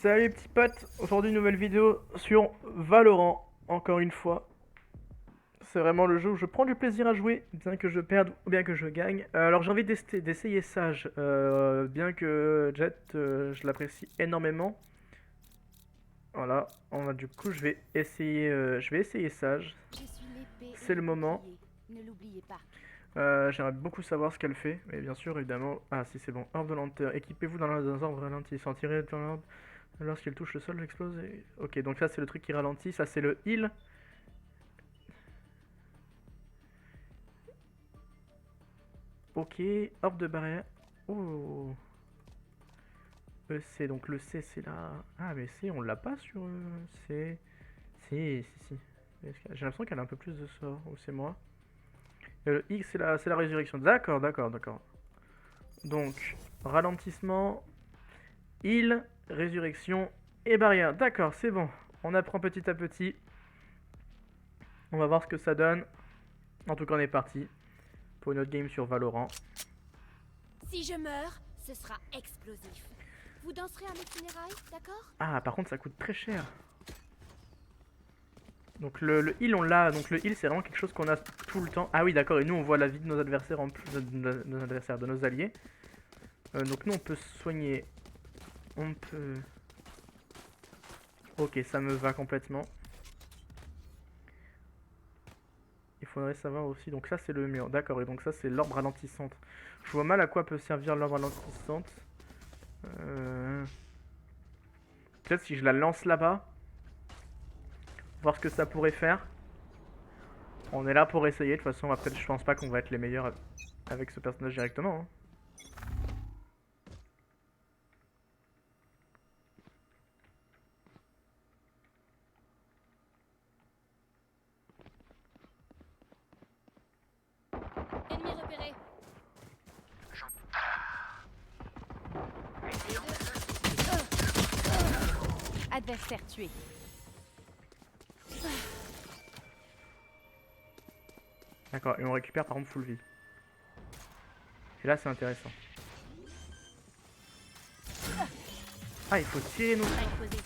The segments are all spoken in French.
Salut les petits potes, aujourd'hui nouvelle vidéo sur Valorant, encore une fois. C'est vraiment le jeu où je prends du plaisir à jouer, bien que je perde ou bien que je gagne. Alors j'ai envie d'essayer Sage, bien que Jet, je l'apprécie énormément. Voilà, du coup je vais essayer Sage, Je suis l'épée et c'est le le moment. bouclier. Ne l'oubliez pas. J'aimerais beaucoup savoir ce qu'elle fait, mais bien sûr, évidemment... Ah si c'est bon, orbe de lenteur, équipez-vous dans un orbe ralenti, sans tirer dans l'orbe. Lorsqu'il touche le sol, il explose et... Ok, donc ça c'est le truc qui ralentit, ça c'est le heal. Ok, orbe de barrière. Oh, EC, donc le C c'est là... Ah mais C on l'a pas sur C. Si. J'ai l'impression qu'elle a un peu plus de sort, ou c'est moi. Et le X c'est la résurrection, d'accord. Donc, ralentissement, heal, résurrection et barrière. D'accord, c'est bon. On apprend petit à petit. On va voir ce que ça donne. En tout cas, on est parti pour une autre game sur Valorant. Si je meurs, ce sera explosif. Vous danserez à mes funérailles, d'accord? Ah, par contre, ça coûte très cher. Donc le heal, on l'a. Donc le heal, c'est vraiment quelque chose qu'on a tout le temps. Ah oui, d'accord. Et nous, on voit la vie de nos adversaires en plus de nos alliés. Donc nous, on peut se soigner. On peut... Ok, ça me va complètement. Il faudrait savoir aussi. Donc ça, c'est le mur. D'accord. Et donc ça, c'est l'orbe ralentissante. Je vois mal à quoi peut servir l'orbe ralentissante. Peut-être si je la lance là-bas. Voir ce que ça pourrait faire. On est là pour essayer. De toute façon, après, je pense pas qu'on va être les meilleurs avec ce personnage directement. Hein. Ennemi repéré. Adversaire tué. D'accord, et on récupère par exemple full vie. Et là c'est intéressant. Ah, il faut tirer nous. Strike posé.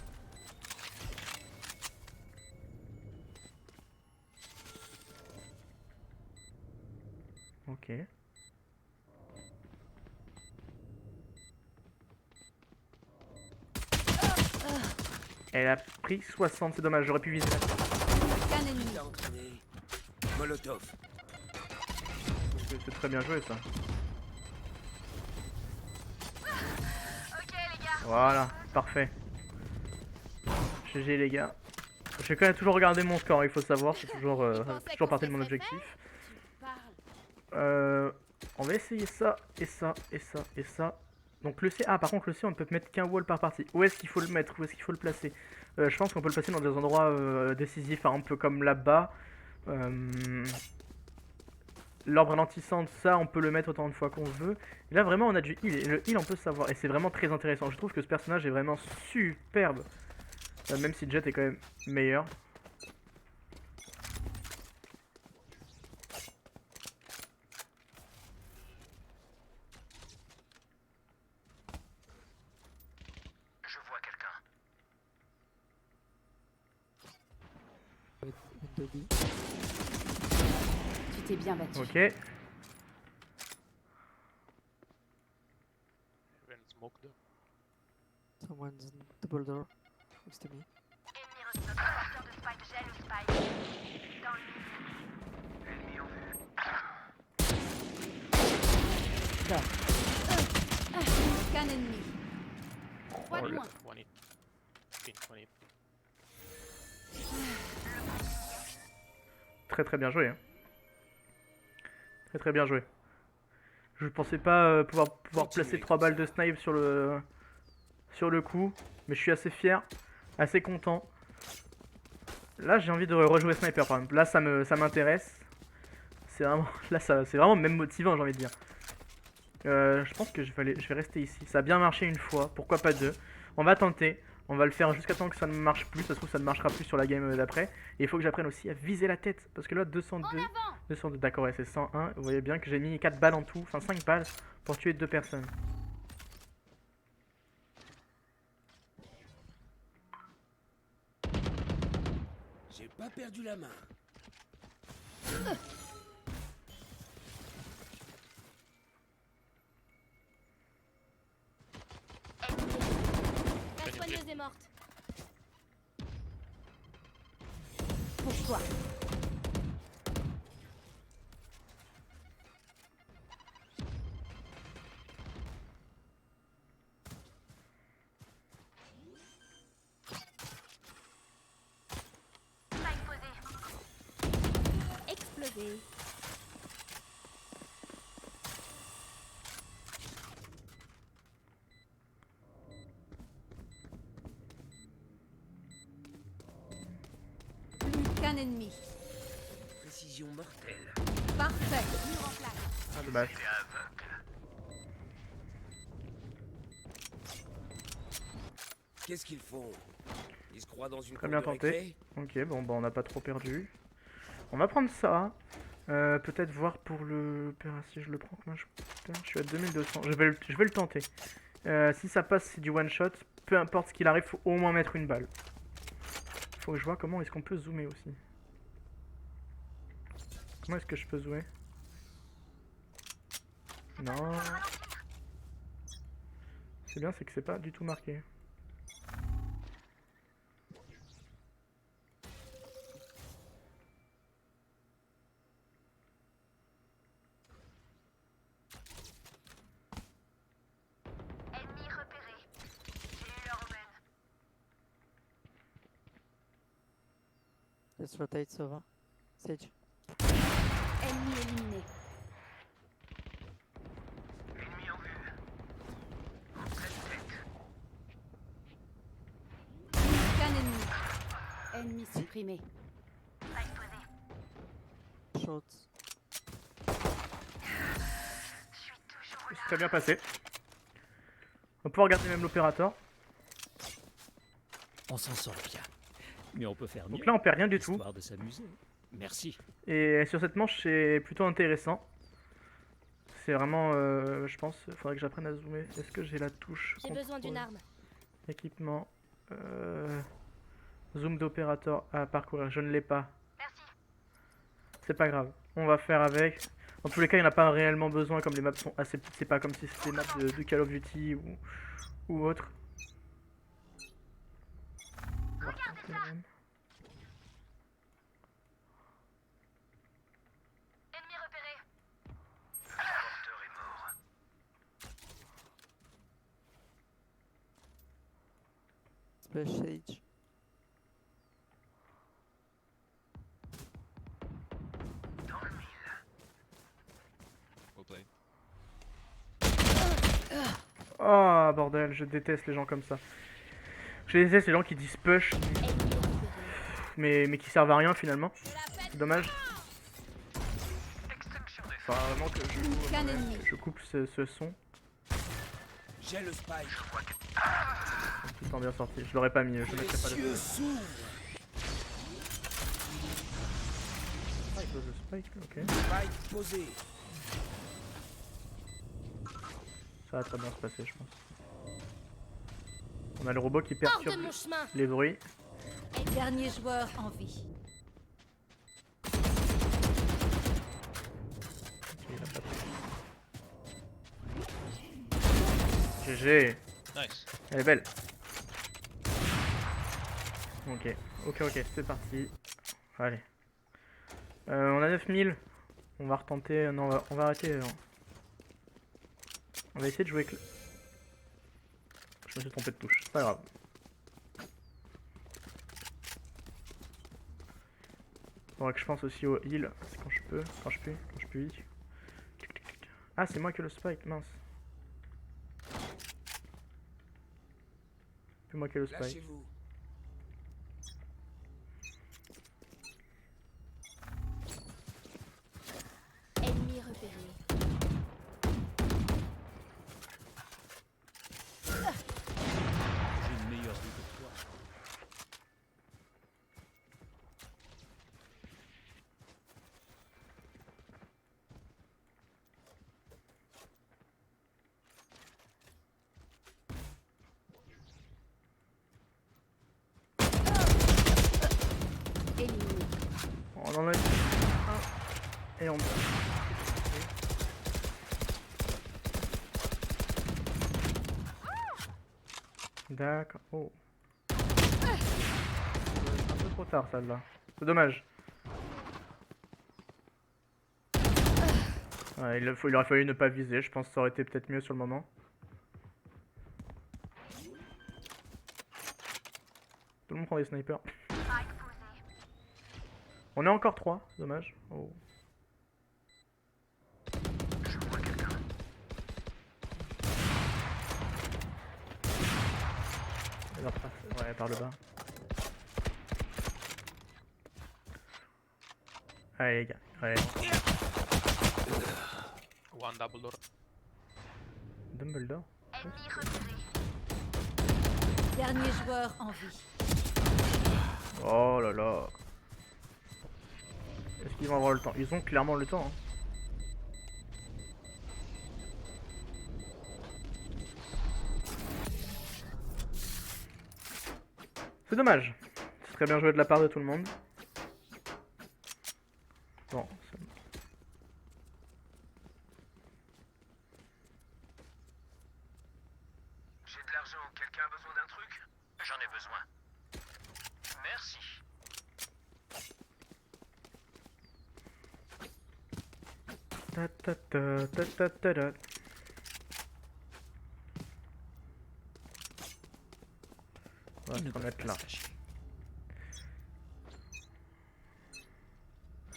Ok. Elle a pris 60, c'est dommage, j'aurais pu viser. Qu'un ennemi. Molotov. C'est très bien joué ça. Voilà, parfait. GG les gars. Je vais quand même toujours regarder mon score, il faut savoir, c'est toujours partie de mon objectif. On va essayer ça, et ça. Donc le C, ah par contre le C on ne peut mettre qu'un wall par partie. Où est-ce qu'il faut le mettre? Où est-ce qu'il faut le placer? Je pense qu'on peut le placer dans des endroits décisifs, un peu comme là-bas. L'orbe ralentissante, ça on peut le mettre autant de fois qu'on veut. Et là vraiment on a du heal, et le heal on peut savoir. Et c'est vraiment très intéressant, je trouve que ce personnage est vraiment superbe. Même si Jet est quand même meilleur. Je vois quelqu'un. Tu t'es bien battu. Ok. Even smoke though. Someone's in double door next to me. Qu'un ennemi. 3 de Oh là. moins. 20. Pin 20. Très bien joué. Hein. Très bien joué. Je pensais pas pouvoir placer 3 balles de snipe sur le coup. Mais je suis assez fier, assez content. Là j'ai envie de rejouer sniper par exemple. Là ça m'intéresse. C'est vraiment, là c'est vraiment même motivant j'ai envie de dire. Je pense que je vais rester ici. Ça a bien marché une fois, pourquoi pas deux. On va tenter. On va le faire jusqu'à temps que ça ne marche plus. Ça se trouve ça ne marchera plus sur la game d'après. Et il faut que j'apprenne aussi à viser la tête. Parce que là 202, d'accord ouais c'est 101. Vous voyez bien que j'ai mis 4 balles en tout, enfin 5 balles pour tuer 2 personnes. pas perdu la main. La soigneuse est morte. Bouge-toi. Explosé. Plus qu'un ennemi. Précision mortelle. Parfait. Mur en place. Ah, dommage. Qu'est-ce qu'ils font? Ils se croient dans une Très cour bien de tenté. récré? Ok, bon, bah on n'a pas trop perdu. On va prendre ça. Peut-être voir pour le Opéra si je le prends. Combien je suis à 2200. Je vais le tenter. Si ça passe, c'est du one shot. Peu importe ce qu'il arrive, faut au moins mettre une balle. Faut que je vois comment est-ce qu'on peut zoomer aussi. Comment est-ce que je peux zoomer? Non. C'est bien, c'est que c'est pas du tout marqué. Ennemi repéré. J'ai eu leur omen. Let's rotate Sova. Sage. Ennemi éliminé. Ennemi en vue. Plus qu'un ennemi. Ennemi supprimé. Short. C'est très bien passé. On va pouvoir garder même l'opérateur. On s'en sort bien. Mais on peut faire mieux. Donc là, on perd rien du tout. Histoire de s'amuser. Merci. Et sur cette manche, c'est plutôt intéressant. C'est vraiment, je pense, il faudrait que j'apprenne à zoomer. Est-ce que j'ai la touche J'ai besoin d'une contrôle, arme. équipement, zoom d'opérateur à parcourir. Je ne l'ai pas. C'est pas grave. On va faire avec. Dans tous les cas, il n'y en a pas réellement besoin comme les maps sont assez petites. C'est pas comme si c'était des maps de Call of Duty ou autre. On va retenter même. Ennemi repéré. Porteur est mort. Splash Sage. Dans le mille. Oh bordel, je déteste les gens comme ça. Je déteste les gens qui disent push, Ennemi repéré. mais qui servent à rien finalement. Je la pète. C'est dommage. Enfin, vraiment que Plus qu'un ennemi. je coupe ce son. J'ai le spike. Tout temps bien sorti. Je l'aurais pas mis, je Les mettrais pas cieux le. s'ouvrent. Ah, il pose le spike, ok. Spike posé. Ça va très bien se passer, je pense. On a le robot qui Hors de perturbe mon chemin. les bruits. Et dernier joueur en vie. Ok, il a pas pris. GG. Nice. Elle est belle. Ok, ok, c'est parti. Allez. On a 9000. On va retenter. Non, on va arrêter. On va essayer de jouer avec. Je me suis trompé de touche, c'est pas grave. Faudra que je pense aussi au heal. C'est quand je peux. Quand je puis. Ah, c'est moi qui ai le spike, mince. C'est moi qui ai le spike. Lâchez-vous. Ennemi repéré. J'ai une meilleure vue que toi. On en a un. Et on... D'accord. Oh. C'est un peu trop tard celle-là. C'est dommage. Ouais, il aurait fallu ne pas viser, je pense que ça aurait été peut-être mieux sur le moment. Tout le monde prend des snipers. On est encore 3, dommage. Oh. Ouais, par le bas. Allez les gars, allez. One double door. Dumbledore. Dernier joueur en vie. Oh là là. Est-ce qu'ils vont avoir le temps? Ils ont clairement le temps. Hein. C'est dommage. C'est très bien joué de la part de tout le monde. Bon. J'ai de l'argent. Quelqu'un a besoin d'un truc? J'en ai besoin. Merci. Ta ta ta ta ta ta ta. On va Il ne se peuvent remettre pas là. se cacher.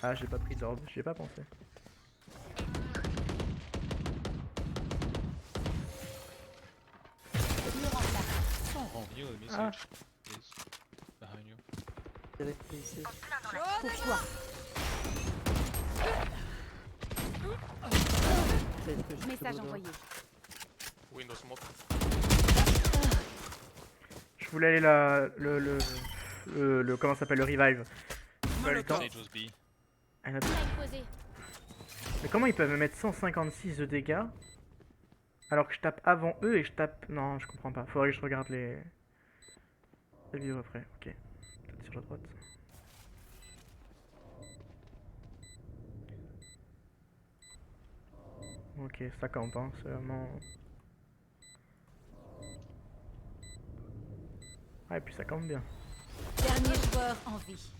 Ah, j'ai pas pris d'ordre, j'y ai pas pensé. You, Ah. message. Is behind you. Direct ici. Pour toi. Peut-être que je Message double door. envoyé. Window smoke. Je voulais aller le comment ça s'appelle, le revive. Pas eu le temps. Sage was B. Ah, là- Spike posé. Mais comment ils peuvent me mettre 156 de dégâts alors que je tape avant eux et je tape... Non, je comprends pas. Faudrait que je regarde les vidéos après. Ok. Peut-être sur la droite. Ok, ça campe, hein. C'est vraiment... Ah, et puis ça campe bien. Dernier joueur en vie.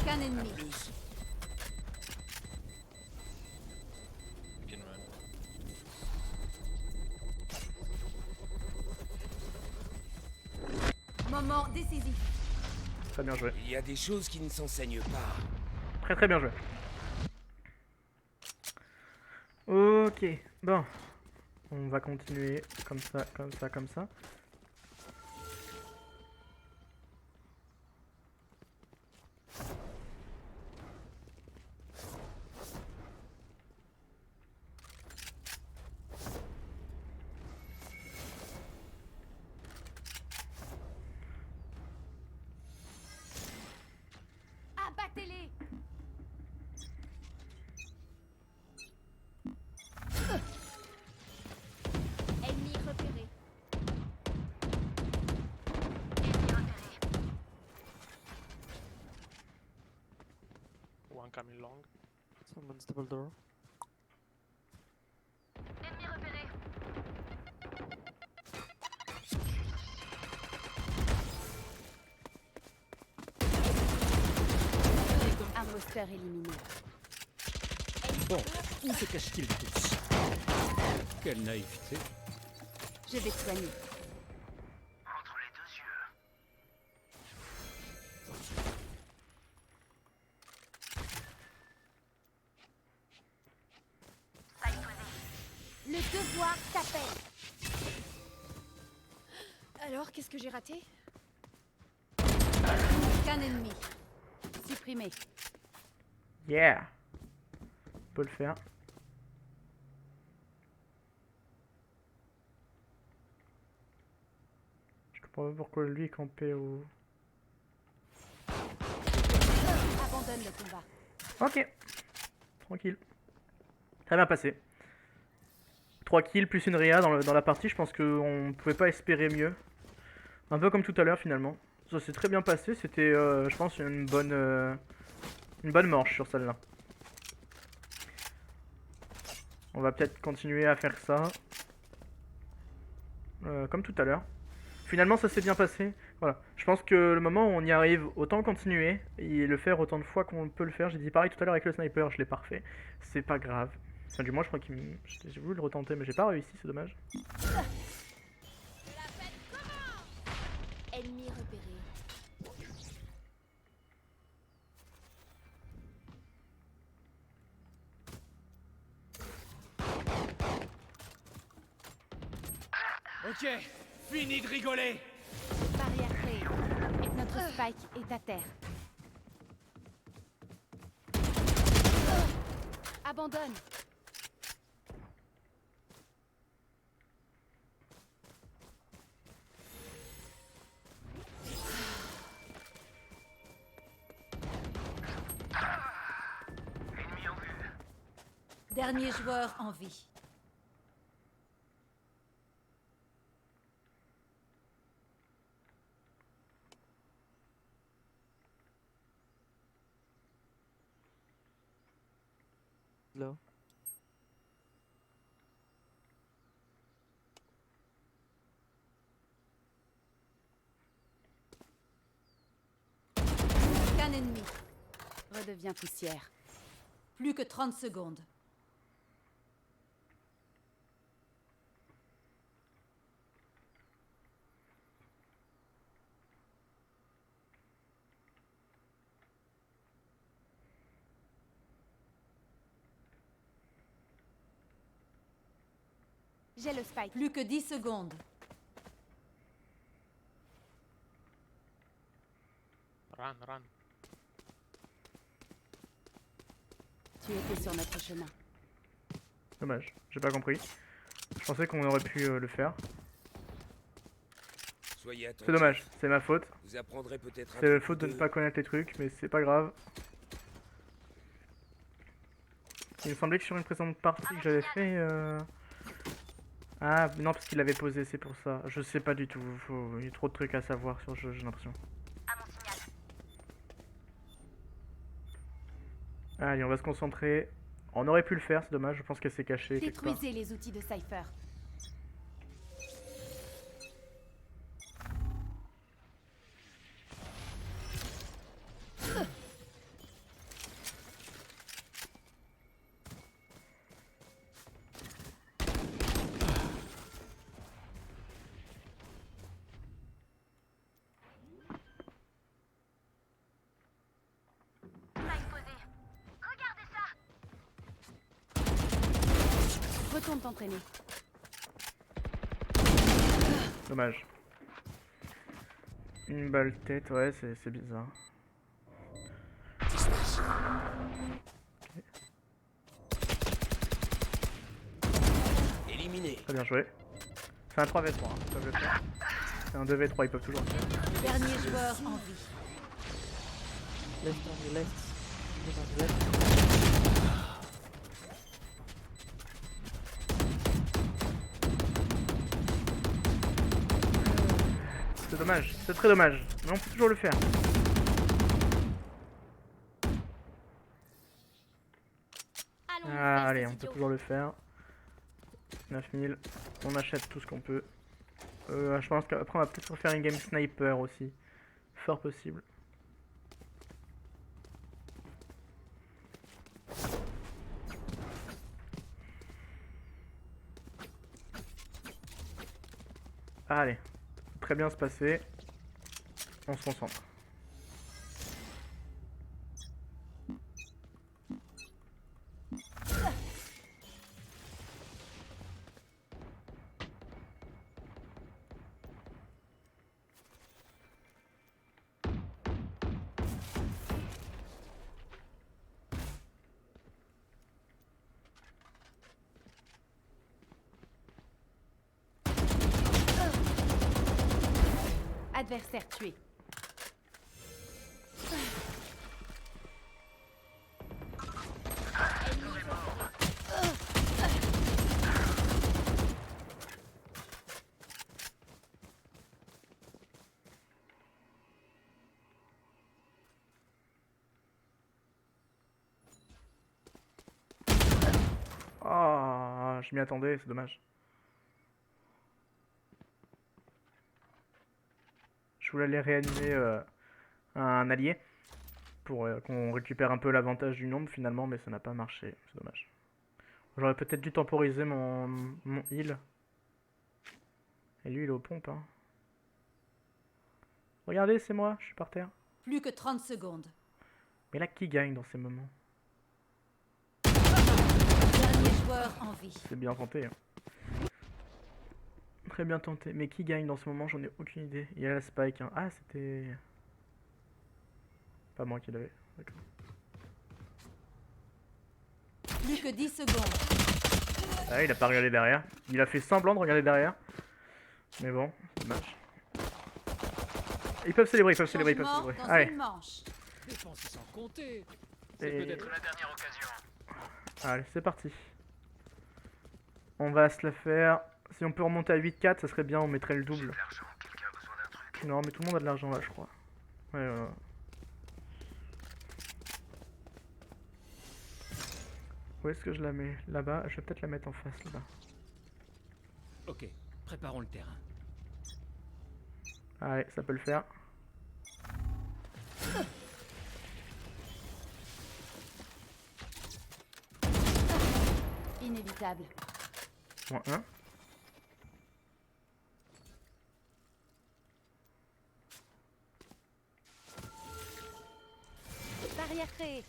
Qu'un ennemi. You can run. Moment décisif. Très bien joué. Il y a des choses qui ne s'enseignent pas. Très très bien joué. Ok, bon. On va continuer comme ça, comme ça, comme ça. Abattez-les. Ennemi repéré. One coming long. Someone's double door. Imposteur éliminé. Bon, où se cachent-ils tous? Quelle naïveté. Je vais te soigner. Entre les deux yeux. Le devoir t'appelle. Alors, qu'est-ce que j'ai raté? Qu'un ennemi. Supprimé. Yeah! On peut le faire. Je comprends pas pourquoi lui campait au... Abandonne le combat. Ok. Tranquille. Très bien passé. 3 kills plus une réa dans la partie, je pense qu'on pouvait pas espérer mieux. Un peu comme tout à l'heure finalement. Ça s'est très bien passé, c'était je pense une bonne manche sur celle-là. On va peut-être continuer à faire ça. Comme tout à l'heure. Finalement ça s'est bien passé. Voilà. Je pense que le moment où on y arrive, autant continuer et le faire autant de fois qu'on peut le faire. J'ai dit pareil tout à l'heure avec le sniper, je l'ai pas refait. C'est pas grave. Enfin du moins je crois qu'il me... J'ai voulu le retenter mais j'ai pas réussi, c'est dommage. Ennemi repéré. Ok, fini de rigoler. Barrière créée. Et notre spike est à terre. Abandonne. Ennemi en vue. Dernier joueur en vie. Low. Qu'un ennemi. Redeviens poussière. Plus que 30 secondes. J'ai le spike. Plus que 10 secondes. Run, run. Tu étais sur notre chemin. Dommage, j'ai pas compris. Je pensais qu'on aurait pu le faire. Soyez attentifs. C'est dommage, c'est ma faute. Vous apprendrez peut-être un C'est la truc faute de ou ne deux. pas connaître les trucs, mais c'est pas grave. Il me semblait que sur une précédente partie que j'avais fait... Ah non, parce qu'il l'avait posé, c'est pour ça. Je sais pas du tout, il y a trop de trucs à savoir sur le jeu, j'ai l'impression. Allez, on va se concentrer. On aurait pu le faire, c'est dommage, je pense qu'elle s'est cachée quelque part. Détruisez les outils de Cypher. Retourne t'entraîner. Dommage. Une balle tête, ouais, c'est bizarre. Éliminé. Très bien joué. C'est un 3v3, hein, ils peuvent le faire. C'est un 2v3, ils peuvent toujours le faire. Dernier joueur en vie. Left on the left. Left on the left. C'est dommage, c'est très dommage. Mais on peut toujours le faire. Allons. Ah, allez, on peut toujours le faire. 9000, on achète tout ce qu'on peut. Je pense qu'après on va peut-être refaire une game sniper aussi. Fort possible. Allez, très bien se passer. On se concentre. Adversaire tué. je m'y attendais, c'est dommage. Je voulais aller réanimer un allié pour qu'on récupère un peu l'avantage du nombre finalement, mais ça n'a pas marché, c'est dommage. J'aurais peut-être dû temporiser mon heal. Et lui il est aux pompes hein. Regardez, c'est moi, je suis par terre. Plus que 30 secondes. Mais là, qui gagne dans ces moments? Dernier joueur en vie. C'est bien tenté. Hein. Très bien tenté. Mais qui gagne dans ce moment? J'en ai aucune idée. Il y a la spike. Hein. Ah, c'était... Pas moi qui l'avais. D'accord. Plus que 10 secondes. Ah, il a pas regardé derrière. Il a fait semblant de regarder derrière. Mais bon, c'est dommage. Ils peuvent célébrer, ils peuvent célébrer, ils peuvent Changement célébrer. dans Allez. une manche. Dépenser sans compter. C'est Et- peut-être La dernière occasion. Allez, c'est parti. On va se la faire. Si on peut remonter à 8-4, ça serait bien, on mettrait le J'ai double. de l'argent. Quelqu'un a besoin d'un truc. Non, mais tout le monde a de l'argent là, je crois. Ouais, Où est-ce que je la mets? Là-bas. Je vais peut-être la mettre en face, là-bas. Ok, préparons le terrain. Allez, ça peut le faire. Inévitable. Moins 1. Barrière créée.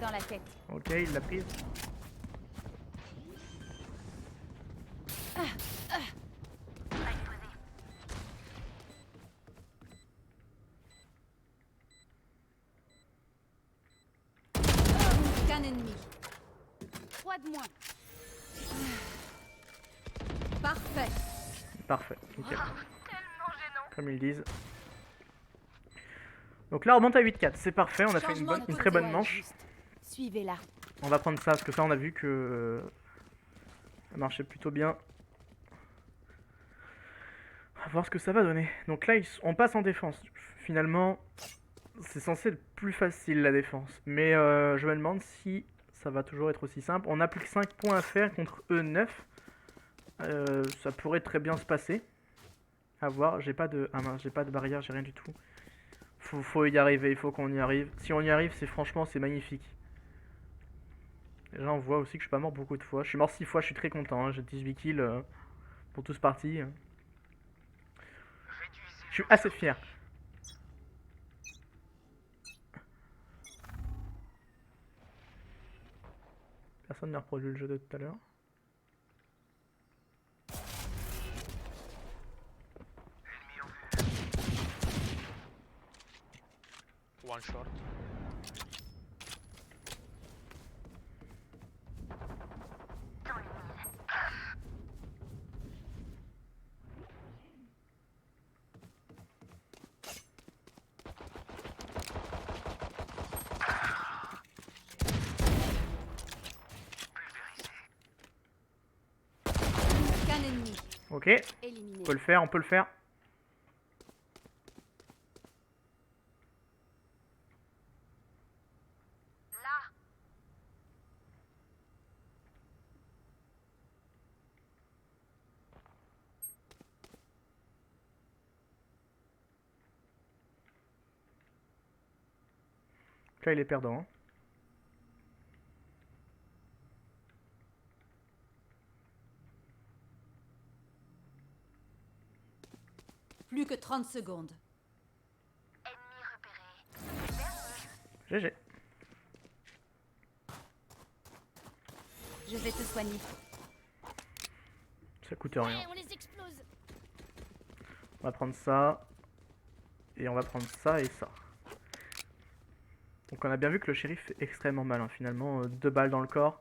Dans la tête. Ok, il l'a prise. Qu'un ennemi. 3 de moins. Parfait. Parfait, nickel. Comme ils disent. Donc là on remonte à 8-4, c'est parfait, on a fait Changement une de très bonne côté. manche. Suivez-la. On va prendre ça parce que ça on a vu que ça marchait plutôt bien. On va voir ce que ça va donner. Donc là on passe en défense. Finalement c'est censé être plus facile la défense. Mais je me demande si ça va toujours être aussi simple. On n'a plus que 5 points à faire contre eux 9. Ça pourrait très bien se passer. À voir, j'ai pas de. Ah mince, j'ai pas de barrière, j'ai rien du tout. Faut y arriver, il faut qu'on y arrive. Si on y arrive, c'est franchement c'est magnifique. Déjà on voit aussi que je suis pas mort beaucoup de fois. Je suis mort 6 fois, je suis très content, hein. J'ai 18 kills pour tous partis. Je suis assez fier. Personne n'a reproduit le jeu de tout à l'heure. One short. Qu'un ennemi. Ok, Éliminé. on peut le faire, on peut le faire. Là il est perdant. Hein. Plus que 30 secondes. GG. Je vais te soigner. Ça coûte rien. Ouais, on les explose. On va prendre ça. Et on va prendre ça et ça. Donc on a bien vu que le shérif fait extrêmement mal. Hein. Finalement, 2 balles dans le corps.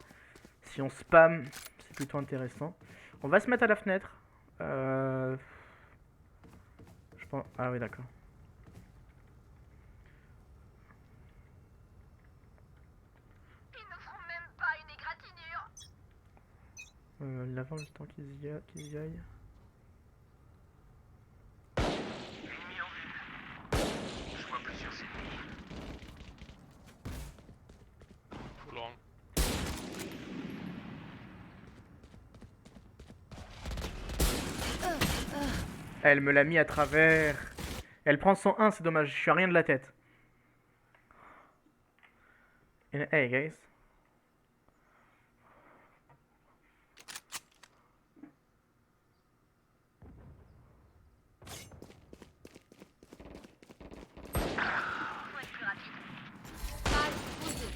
Si on spam, c'est plutôt intéressant. On va se mettre à la fenêtre. Je pense... Ah oui, d'accord. Ils ne feront même pas une égratignure. L'avant, le temps qu'ils y aillent. Ennemi en vue. Je vois plusieurs ennemis. Too long. Elle me l'a mis à travers. Elle prend 101, c'est dommage, je suis à rien de la tête. Hey guys. Balle posée.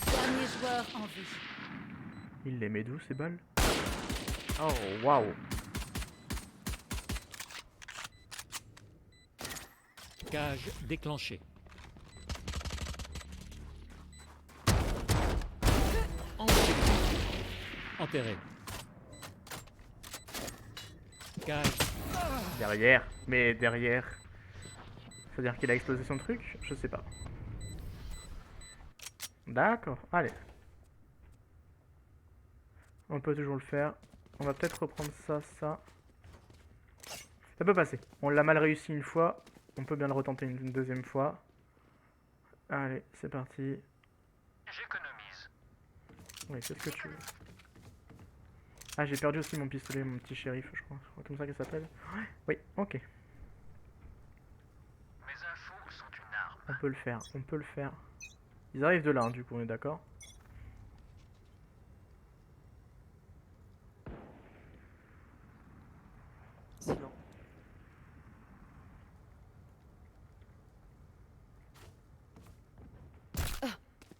Dernier joueur en vie. Il les met d'où ces balles? Oh waouh. Cage déclenchée. Enterré. Cage. Derrière. Mais derrière. C'est-à-dire qu'il a explosé son truc? Je sais pas. D'accord, allez. On peut toujours le faire. On va peut-être reprendre ça, ça. Ça peut passer. On l'a mal réussi une fois. On peut bien le retenter une deuxième fois. Allez, c'est parti. J'économise. Oui, qu'est-ce que tu veux? Ah, j'ai perdu aussi mon pistolet, mon petit shérif, je crois. Comme ça qu'il s'appelle. Oui, ok. Mes infos sont une arme. On peut le faire, on peut le faire. Ils arrivent de là, hein, du coup, on est d'accord? Sinon.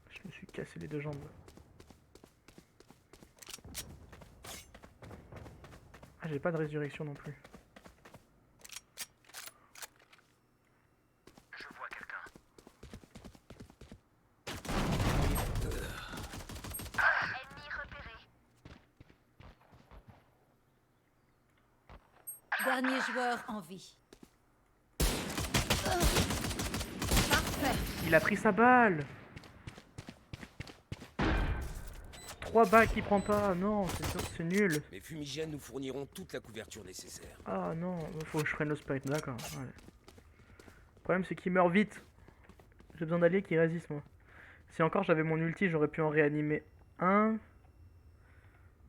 Je me suis cassé les deux jambes. Ah, j'ai pas de résurrection non plus. Je vois quelqu'un. Ennemi repéré. Dernier joueur en vie. Parfait. Il a pris sa balle! 3 balles qu'il prend pas, non, c'est nul. Les fumigènes nous fourniront toute la couverture nécessaire. Ah non, faut que je prenne le sprite, d'accord. Ouais. Le problème c'est qu'il meurt vite. J'ai besoin d'alliés qui résistent moi. Si encore j'avais mon ulti, j'aurais pu en réanimer un.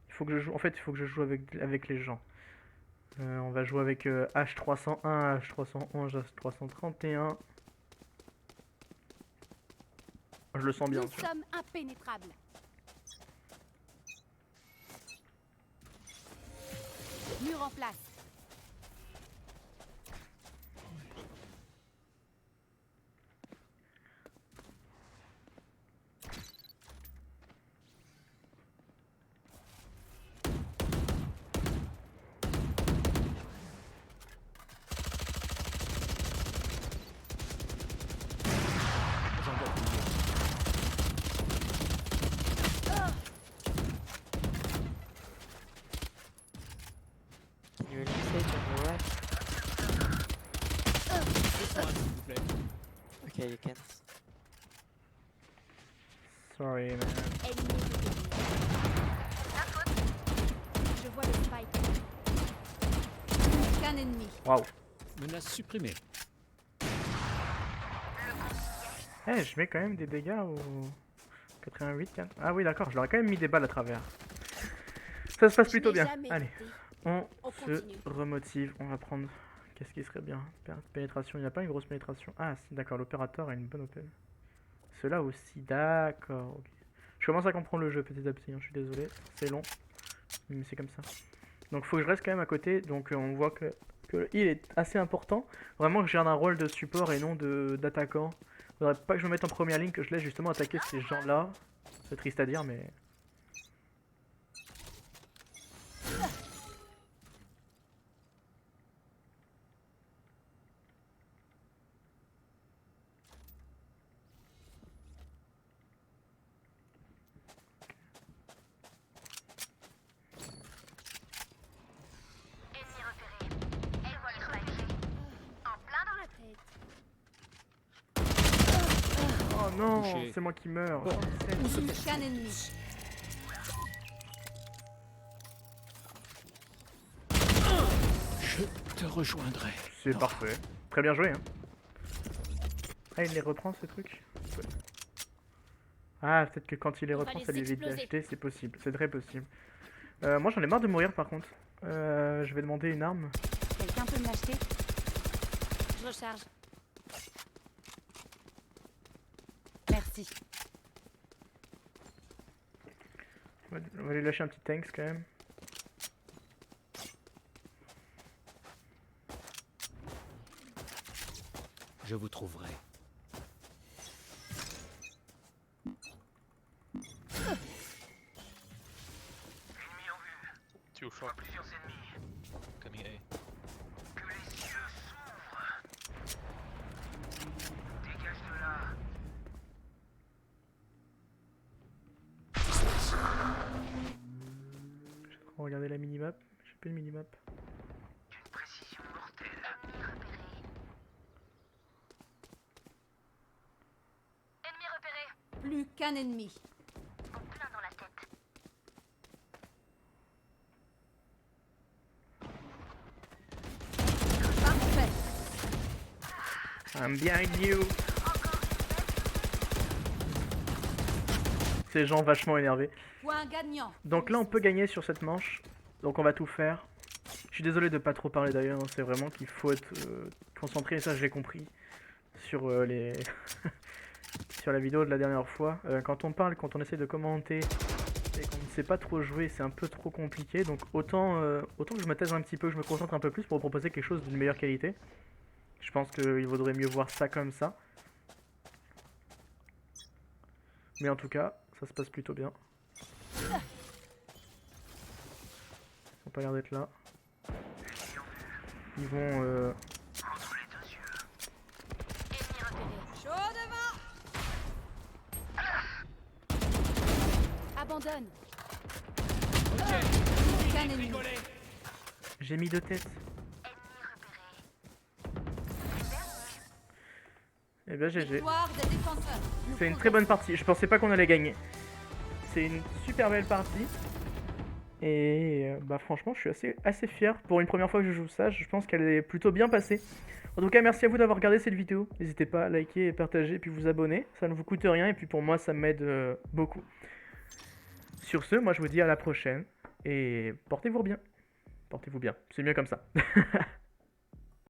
Il faut que je joue. En fait, il faut que je joue avec les gens. On va jouer avec H301, H311, H331. Je le sens bien. Nous tu vois. sommes impénétrables. Mur en place. Can you eliminate on your right? S'il vous plaît. Okay, you can. Sorry man. Ennemi repéré. Je vois le spike. Qu'un ennemi. Waouh. Menace supprimée. Eh, je mets quand même des dégâts au 88. 4. Ah oui, d'accord, je leur ai quand même mis des balles à travers. Ça se passe plutôt bien. Allez, on se remotive. On va prendre. Qu'est-ce qui serait bien? Pénétration, il n'y a pas une grosse pénétration. Ah, si, d'accord, l'opérateur a une bonne opé. Cela aussi, d'accord. Ok. Je commence à comprendre le jeu petit à petit, hein, je suis désolé. C'est long, mais c'est comme ça. Donc, faut que je reste quand même à côté. Donc, on voit que le heal est assez important. Vraiment que je garde un rôle de support et non d'attaquant. Faudrait pas que je me mette en première ligne, que je laisse justement attaquer ces gens-là. C'est triste à dire, mais. Ennemi repéré. Elle voit le spike. En plein dans la tête. Oh non, Touché. c'est moi qui meurs. Qu'un ennemi. Je te rejoindrai. C'est parfait. Très bien joué, hein. Ah, il les reprend, ces trucs? Ouais. Ah, peut-être que quand il les On va reprend, les ça lui évite exploser. d'acheter, c'est possible. C'est très possible. Moi, j'en ai marre de mourir, par contre. Je vais demander une arme. Quelqu'un peut me l'acheter? Je recharge. Merci. On va lui lâcher un petit tanks, quand même. Je vous trouverai. Ennemi en vue. Too short. Plusieurs ennemis. Coming A. Que les cieux s'ouvrent. Dégage de là. Je vais trop regarder la minimap. J'ai plus de minimap. D'une précision mortelle. Ennemi repéré. Plus qu'un ennemi. En plein dans la tête. Parfait. I'm behind you. Ces gens vachement énervés. Point gagnant. Donc là, on peut gagner sur cette manche. Donc on va tout faire. Je suis désolé de pas trop parler d'ailleurs. C'est vraiment qu'il faut être concentré. Et ça, je l'ai compris sur les sur la vidéo de la dernière fois. Quand on parle, quand on essaie de commenter et qu'on ne sait pas trop jouer, c'est un peu trop compliqué. Donc autant que je me taise un petit peu, que je me concentre un peu plus pour proposer quelque chose d'une meilleure qualité. Je pense qu'il vaudrait mieux voir ça comme ça. Mais en tout cas, ça se passe plutôt bien. Ils ont pas l'air d'être là. Ils vont... Entre les deux yeux. Ennemi repéré. Chaud devant. Abandonne. Plus qu'un ennemi. J'ai mis deux têtes. Eh ben GG. Victoire des défenseurs. Nous C'est une très bonne partie. Je pensais pas qu'on allait gagner. C'est une super belle partie. Et bah franchement, je suis assez fier. Pour une première fois que je joue ça, je pense qu'elle est plutôt bien passée. En tout cas, merci à vous d'avoir regardé cette vidéo. N'hésitez pas à liker et partager et puis vous abonner. Ça ne vous coûte rien et puis pour moi, ça m'aide beaucoup. Sur ce, moi je vous dis à la prochaine. Et portez-vous bien. Portez-vous bien. C'est mieux comme ça.